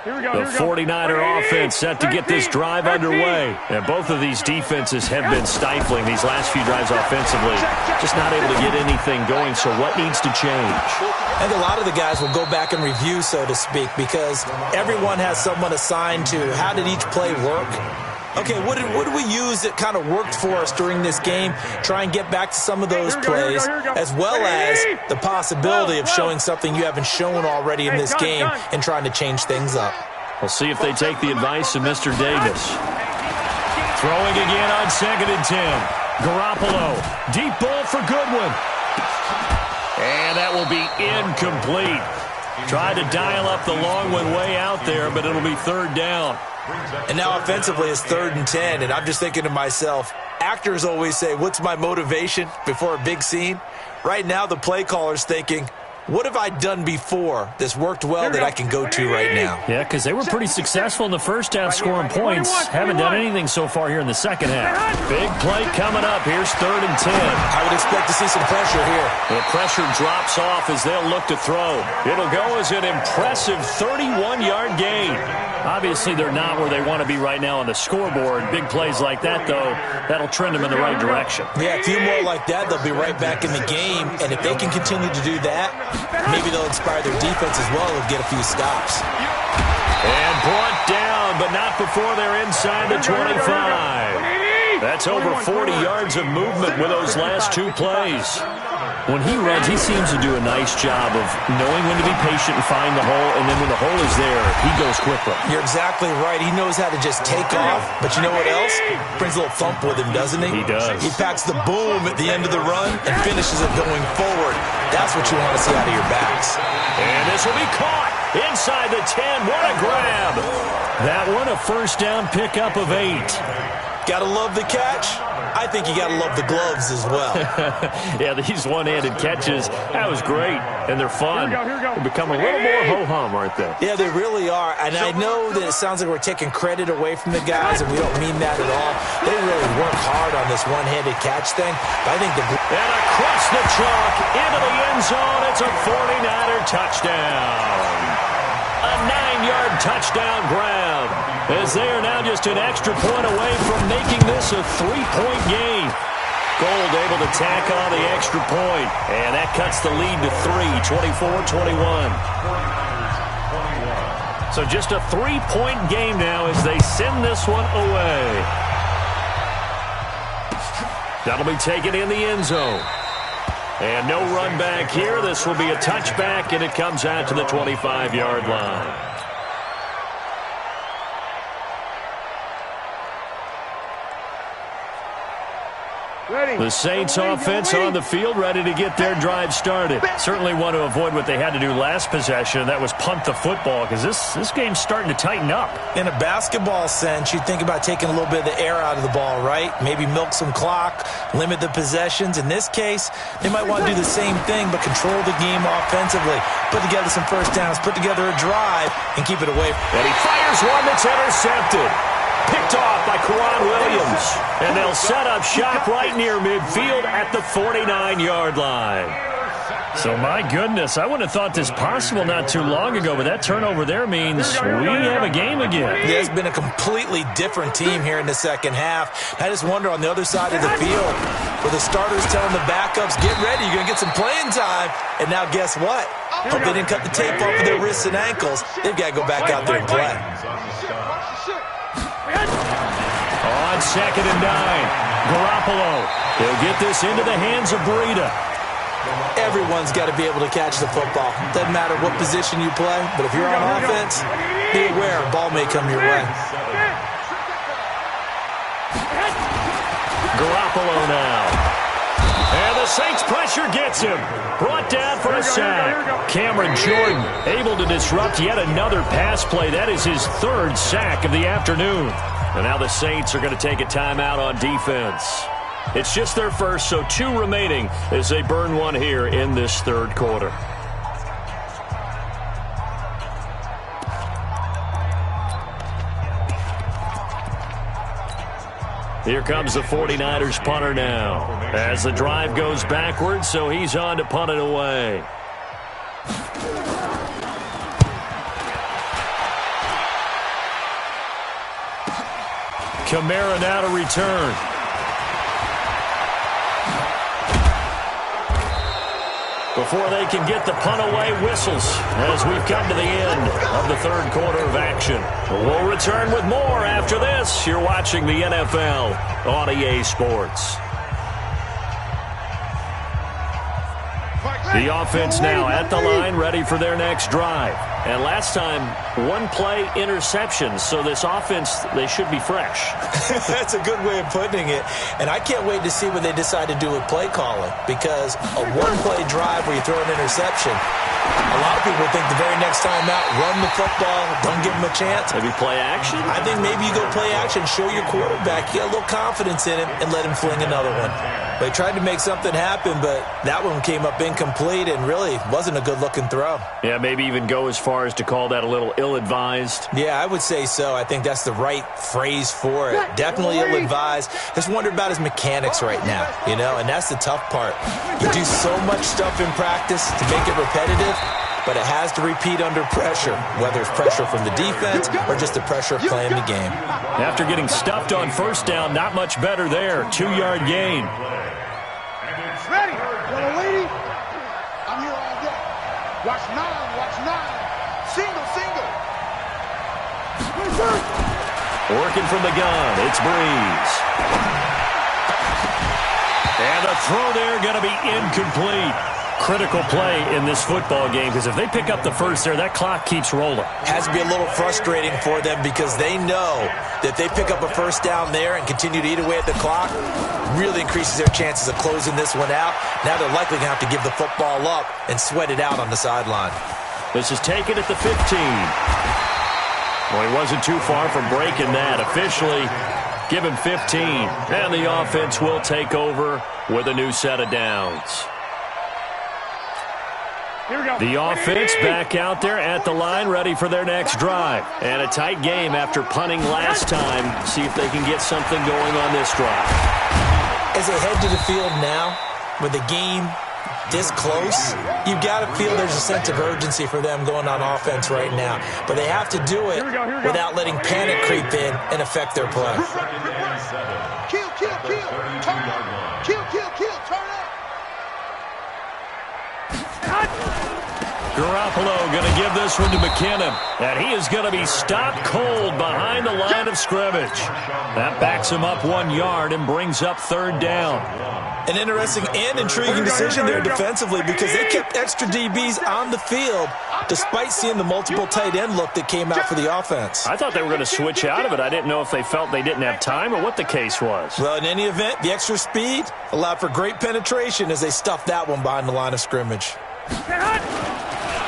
The 49er offense set to get this drive underway. And both of these defenses have been stifling these last few drives offensively. Just not able to get anything going, so what needs to change? I think a lot of the guys will go back and review, so to speak, because everyone has someone assigned to how did each play work. Okay, what did we use that kind of worked for us during this game? Try and get back to some of those plays, as well as the possibility of showing something you haven't shown already in this game and trying to change things up. We'll see if they take the advice of Mr. Davis. Throwing again on 2nd and 10. Garoppolo, deep ball for Goodwin. And that will be incomplete. Tried to dial up the long one way out there, but it'll be 3rd down. And now offensively it's 3rd and 10, and I'm just thinking to myself, actors always say, what's my motivation before a big scene? Right now the play caller's thinking, what have I done before that's worked well that I can go to right now? Yeah, because they were pretty successful in the first half scoring points. Haven't done anything so far here in the second half. Big play coming up. Here's 3rd and 10. I would expect to see some pressure here. The pressure drops off as they'll look to throw. It'll go as an impressive 31-yard gain. Obviously, they're not where they want to be right now on the scoreboard. Big plays like that, though, that'll trend them in the right direction. Yeah, a few more like that, they'll be right back in the game. And if they can continue to do that, maybe they'll inspire their defense as well and get a few stops. And brought down, but not before they're inside the 25. That's over 40 yards of movement with those last 2 plays. When he runs, he seems to do a nice job of knowing when to be patient and find the hole, and then when the hole is there, he goes quickly. You're exactly right. He knows how to just take off, but you know what else? Brings a little thump with him, doesn't he? He does. He packs the boom at the end of the run and finishes it going forward. That's what you want to see out of your backs. And this will be caught inside the 10. What a grab. That one a 1st down pickup of 8. Gotta love the catch. I think you gotta love the gloves as well. Yeah, these one-handed catches, that was great, and they're fun. They become a little more ho-hum, aren't they? Yeah, they really are, and I know that it sounds like we're taking credit away from the guys, and we don't mean that at all. They really work hard on this one-handed catch thing, but I think the... And across the chalk, into the end zone, it's a 49er touchdown. A 9-yard touchdown grab, as they are now just an extra point away from making this a 3-point game. Gold able to tack on the extra point, and that cuts the lead to 3, 24-21. So just a 3-point game now as they send this one away. That'll be taken in the end zone. And no run back here. This will be a touchback, and it comes out to the 25-yard line. The Saints offense on the field, ready to get their drive started. Certainly want to avoid what they had to do last possession. That was punt the football, because this game's starting to tighten up. In a basketball sense, you'd think about taking a little bit of the air out of the ball, right? Maybe milk some clock, limit the possessions. In this case, they might want to do the same thing, but control the game offensively. Put together some 1st downs, put together a drive, and keep it away. And he fires one that's intercepted. Picked off by Kwan Williams. And they'll set up shop right near midfield at the 49-yard line. So, my goodness, I wouldn't have thought this possible not too long ago, but that turnover there means we have a game again. There's been a completely different team here in the second half. I just wonder on the other side of the field, where the starters telling the backups, get ready, you're going to get some playing time. And now guess what? Hope they didn't cut the tape off of their wrists and ankles. They've got to go back out there and play. On 2nd and 9, Garoppolo. He'll get this into the hands of Breida. Everyone's got to be able to catch the football. Doesn't matter what position you play, but if you're on offense, be aware a ball may come your way. Garoppolo now. And the Saints pressure gets him. Brought down for a sack. Cameron Jordan able to disrupt yet another pass play. That is his 3rd sack of the afternoon. And now the Saints are going to take a timeout on defense. It's just their first, so 2 remaining as they burn one here in this 3rd quarter. Here comes the 49ers punter now. As the drive goes backwards, so he's on to punt it away. Kamara now to return. Before they can get the punt away, whistles as we've come to the end of the third quarter of action. We'll return with more after this. You're watching the NFL on EA Sports. The offense now at the line, ready for their next drive. And last time, one-play interception. So this offense, they should be fresh. That's a good way of putting it. And I can't wait to see what they decide to do with play calling. Because a one-play drive where you throw an interception, a lot of people think the very next time out, run the football, don't give them a chance. Maybe play action? I think maybe you go play action, show your quarterback, get a little confidence in him, and let him fling another one. They tried to make something happen, but that one came up incomplete and really wasn't a good-looking throw. Yeah, maybe even go as far as to call that a little ill-advised. Yeah, I would say so. I think that's the right phrase for it. Definitely ill-advised. Just wonder about his mechanics right now, you know, and that's the tough part. You do so much stuff in practice to make it repetitive, but it has to repeat under pressure, whether it's pressure from the defense or just the pressure of playing the game. After getting stuffed on first down, not much better there. 2-yard gain. Ready, little lady. I'm here all day. Watch 9, watch 9. Single, single. Working from the gun, it's Breeze. And the throw there going to be incomplete. Critical play in this football game, because if they pick up the first there, that clock keeps rolling. Has to be a little frustrating for them because they know that they pick up a first down there and continue to eat away at the clock, really increases their chances of closing this one out. Now they're likely going to have to give the football up and sweat it out on the sideline. This is taken at the 15. Well, he wasn't too far from breaking that. Officially, give him 15. And the offense will take over with a new set of downs. The offense back out there at the line, ready for their next drive. And a tight game after punting last time. See if they can get something going on this drive. As they head to the field now, with the game this close, you've got to feel there's a sense of urgency for them going on offense right now. But they have to do it without letting panic creep in and affect their play. Kill, kill, kill. Turn up. Kill, kill, kill. Turn up. Garoppolo going to give this one to McKinnon. And he is going to be stopped cold behind the line of scrimmage. That backs him up 1 yard and brings up third down. An interesting and intriguing decision there defensively because they kept extra DBs on the field despite seeing the multiple tight end look that came out for the offense. I thought they were going to switch out of it. I didn't know if they felt they didn't have time or what the case was. Well, in any event, the extra speed allowed for great penetration as they stuffed that one behind the line of scrimmage.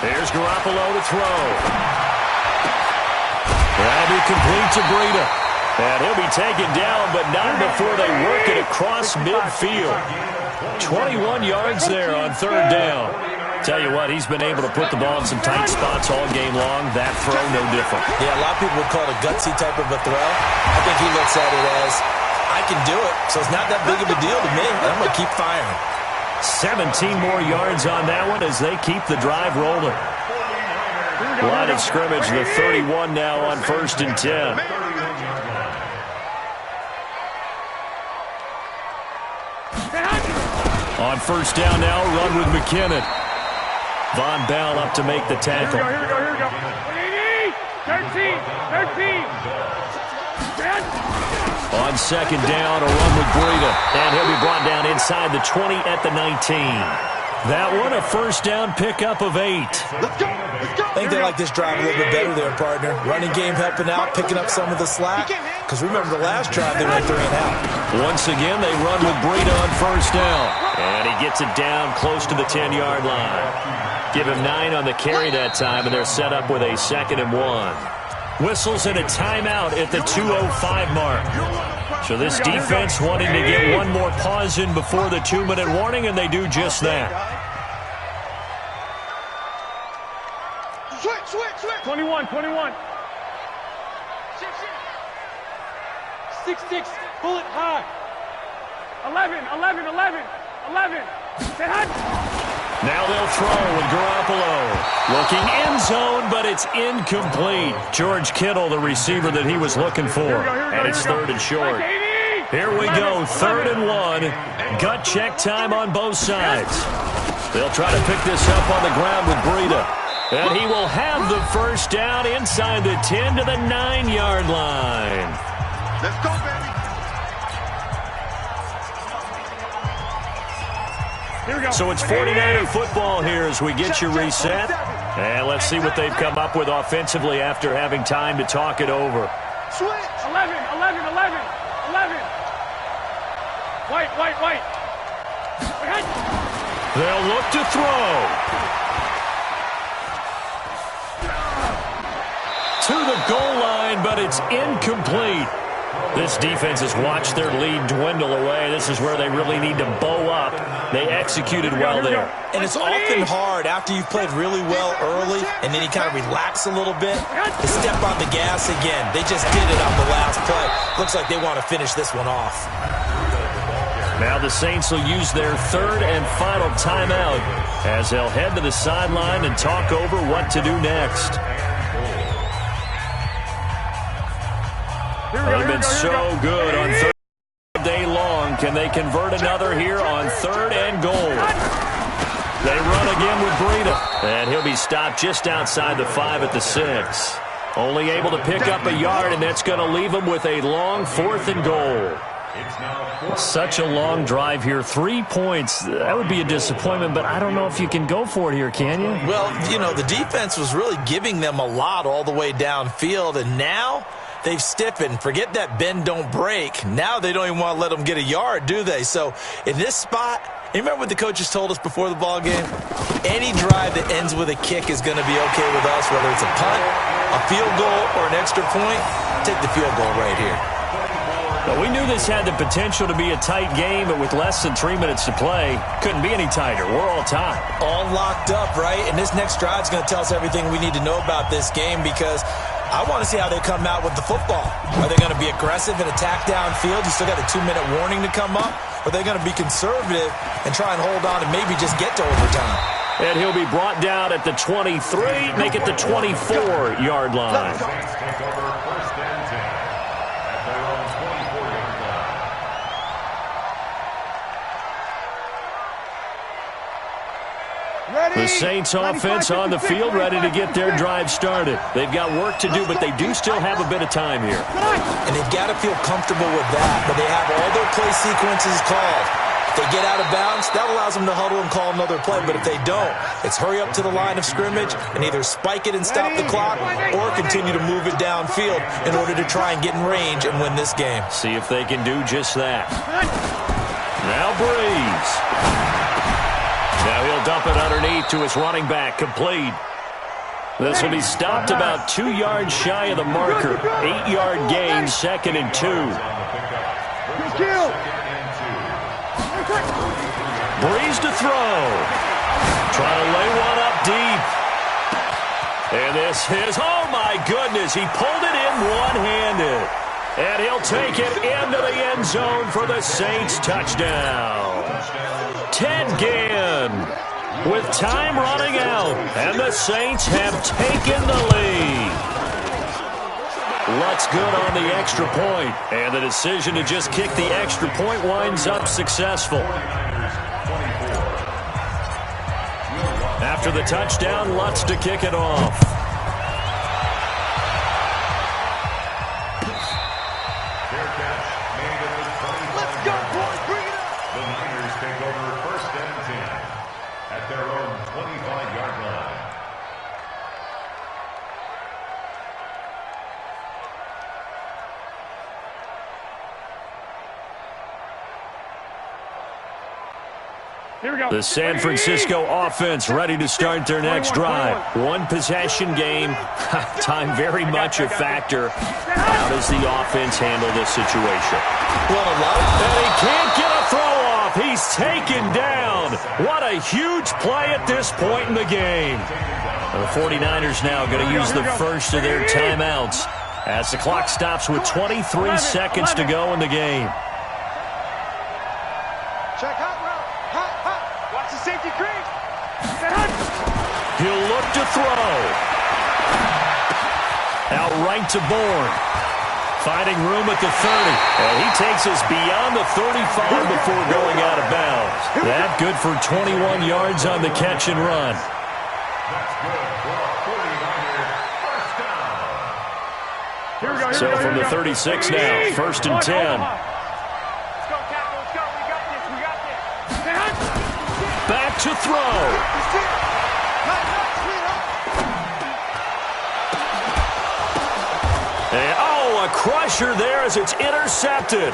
There's Garoppolo to throw. That'll be complete to Breida. And he'll be taken down, but not before they work it across midfield. 21 yards there on third down. Tell you what, he's been able to put the ball in some tight spots all game long. That throw, no different. Yeah, a lot of people would call it a gutsy type of a throw. I think he looks at it as, I can do it, so it's not that big of a deal to me. I'm going to keep firing. 17 more yards on that one as they keep the drive rolling. Line of scrimmage, the 31 now on 1st and 10. On first down now, run with McKinnon. Von Bell up to make the tackle. Here we go. 13. On second down, a run with Breida. And he'll be brought down inside the 20 at the 19. That one, a first down pickup of 8. Let's go. I think they like this drive a little bit better there, partner. Running game helping out, picking up some of the slack. Because remember the last drive, they went 3 and out. Once again, they run with Breida on first down. And he gets it down close to the 10-yard line. Give him 9 on the carry that time, and they're set up with a 2nd and 1. Whistles and a timeout at the 2:05 mark. So this defense wanting to get one more pause in before the 2-minute warning, and they do just that. Switch. 21. 6-6. Pull it high. 11. Now they'll throw with Garoppolo. Looking in end zone, but it's incomplete. George Kittle, the receiver that he was looking for. And it's third and short. Here we go, 3rd and 1. Gut check time on both sides. They'll try to pick this up on the ground with Breida. And he will have the first down inside the 10 to the 9-yard line. Let's go, baby. So it's 49er football here as we get you reset. And let's see what they've come up with offensively after having time to talk it over. Switch. 11. White. They'll look to throw. To the goal line, but it's incomplete. This defense has watched their lead dwindle away. This is where they really need to bow up. They executed well there. And it's often hard after you've played really well early and then you kind of relax a little bit to step on the gas again. They just did it on the last play. Looks like they want to finish this one off. Now the Saints will use their 3rd and final timeout as they'll head to the sideline and talk over what to do next. They've been so good on 3rd day long. Can they convert another here on 3rd and goal? They run again with Breida. And he'll be stopped just outside the 5 at the 6. Only able to pick up a yard, and that's going to leave him with a long 4th and goal. Such a long drive here. 3 points. That would be a disappointment, but I don't know if you can go for it here, can you? Well, you know, the defense was really giving them a lot all the way downfield, and now they've stiffened. Forget that bend, don't break. Now they don't even want to let them get a yard, do they? So in this spot, you remember what the coaches told us before the ball game? Any drive that ends with a kick is going to be okay with us, whether it's a punt, a field goal, or an extra point. Take the field goal right here. But we knew this had the potential to be a tight game, but with less than 3 minutes to play, couldn't be any tighter. We're all tied. All locked up, right? And this next drive is going to tell us everything we need to know about this game because I want to see how they come out with the football. Are they going to be aggressive and attack downfield? You still got a 2-minute warning to come up? Or are they going to be conservative and try and hold on and maybe just get to overtime? And he'll be brought down at the 23, make it the 24-yard line. The Saints offense on the field, ready to get their drive started. They've got work to do, but they do still have a bit of time here. And they've got to feel comfortable with that, but they have all their play sequences called. If they get out of bounds, that allows them to huddle and call another play, but if they don't, it's hurry up to the line of scrimmage and either spike it and stop the clock or continue to move it downfield in order to try and get in range and win this game. See if they can do just that. Now Breeze. Now he'll dump it underneath to his running back, complete. This will be stopped about 2 yards shy of the marker. 8-yard gain, 2nd and 2. Breeze to throw. Trying to lay one up deep. And this is, oh my goodness, he pulled it in one-handed. And he'll take it into the end zone for the Saints touchdown. Ted Ginn with time running out, and the Saints have taken the lead. Lutz good on the extra point, and the decision to just kick the extra point winds up successful. After the touchdown, Lutz to kick it off. The San Francisco offense ready to start their next drive. One possession game. Time very much a factor. How does the offense handle this situation? Well, and he can't get a throw off. He's taken down. What a huge play at this point in the game. The 49ers now going to use the first of their timeouts as the clock stops with 23 seconds to go in the game. Check out route. Hot. Watch the safety creep. He'll look to throw. Out right to Bourne. Finding room at the 30. And he takes us beyond the 35 before going out of bounds. That good for 21 yards on the catch and run. So from the 36 now, 1st and 10. Back to throw. And, a crusher there as it's intercepted.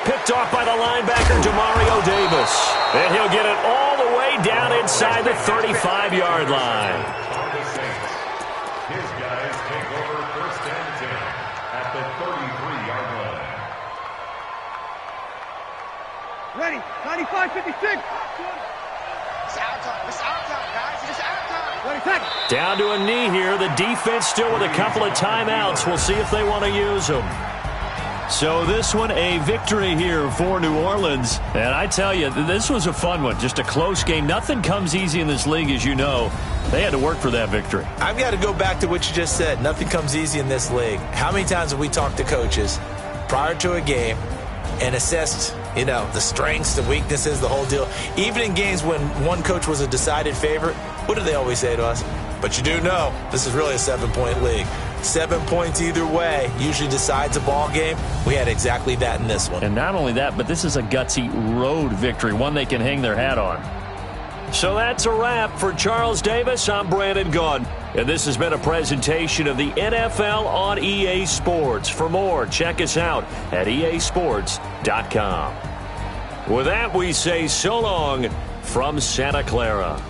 Picked off by the linebacker, Demario Davis. And he'll get it all the way down inside the 35-yard line. His guys take over 1st and 10 at the 33-yard line. Ready, 95-56. It's our time. It's our time, guys. It's our time. Down to a knee here. The defense still with a couple of timeouts. We'll see if they want to use them. So this one, a victory here for New Orleans. And I tell you, this was a fun one. Just a close game. Nothing comes easy in this league, as you know. They had to work for that victory. I've got to go back to what you just said. Nothing comes easy in this league. How many times have we talked to coaches prior to a game and assessed, the strengths, the weaknesses, the whole deal? Even in games when one coach was a decided favorite, what do they always say to us? But you do know this is really a 7-point league. 7 points either way usually decides a ball game. We had exactly that in this one. And not only that, but this is a gutsy road victory, one they can hang their hat on. So that's a wrap for Charles Davis. I'm Brandon Gaudin, and this has been a presentation of the NFL on EA Sports. For more, check us out at easports.com. With that, we say so long from Santa Clara.